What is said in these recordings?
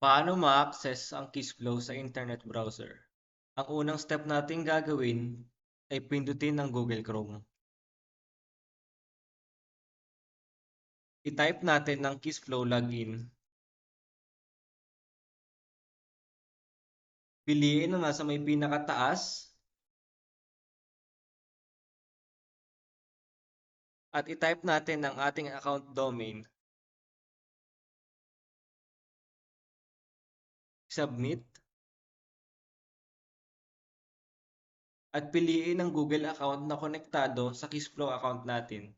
Paano ma-access ang Kissflow sa internet browser? Ang unang step natin gagawin ay pindutin ang Google Chrome. I-type natin ng Kissflow login. Piliin ang nasa may pinakataas at i-type natin ang ating account domain. Submit. At piliin ang Google account na konektado sa Kissflow account natin.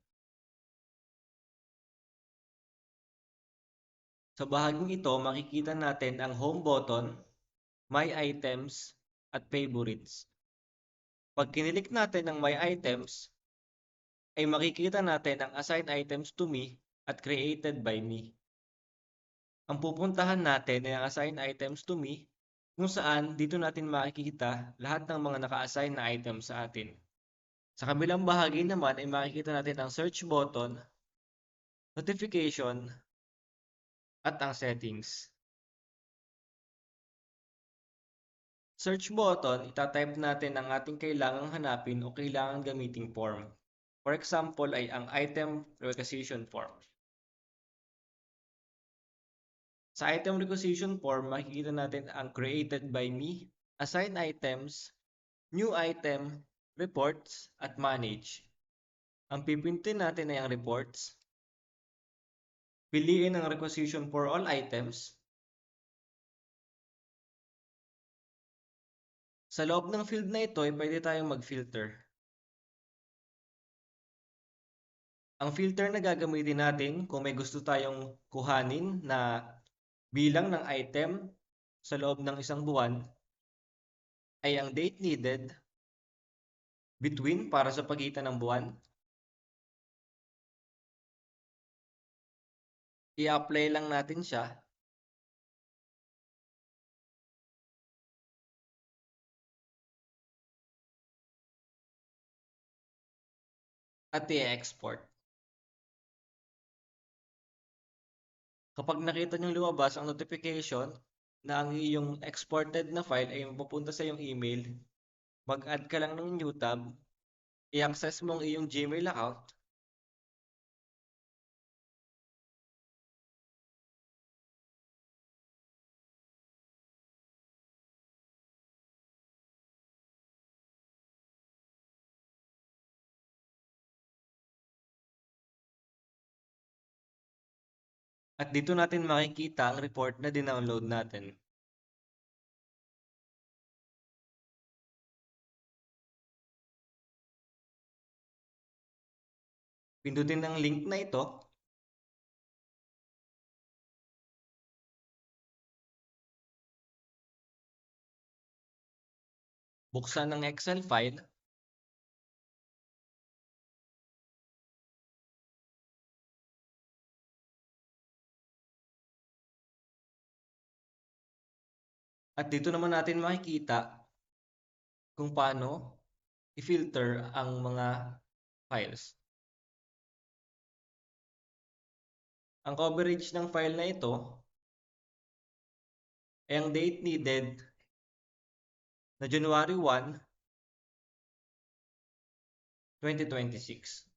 Sa bahaging ito, makikita natin ang Home button, My Items, at Favorites. Pag kinilik natin ang My Items, ay makikita natin ang Assigned Items to Me at Created by Me. Ang pupuntahan natin ay ang Assigned Items to Me, kung saan dito natin makikita lahat ng mga naka-assign na items sa atin. Sa kabilang bahagi naman ay makikita natin ang Search button, Notification, at ang Settings. Search button, itatype natin ang ating kailangang hanapin o kailangang gamiting form. For example ay ang item requisition form. Sa item requisition form, makikita natin ang created by me, assigned items, new item, reports, at manage. Ang pipindutin natin ay ang reports. Piliin ang requisition for all items. Sa loob ng field na ito ay pwede tayong mag-filter. Ang filter na gagamitin natin kung may gusto tayong kuhanin na bilang ng item sa loob ng isang buwan ay ang date needed, between para sa pagitan ng buwan, i-apply lang natin siya, at i-export. Kapag nakita nyo lumabas ang notification na ang iyong exported na file ay mapupunta sa iyong email, mag-add ka lang ng new tab, i-access mo ang iyong Gmail account, at dito natin makikita ang report na dinownload natin. Pindutin ang link na ito. Buksan ang Excel file. At dito naman natin makikita kung paano i-filter ang mga files. Ang coverage ng file na ito ay ang date needed na January 1, 2026.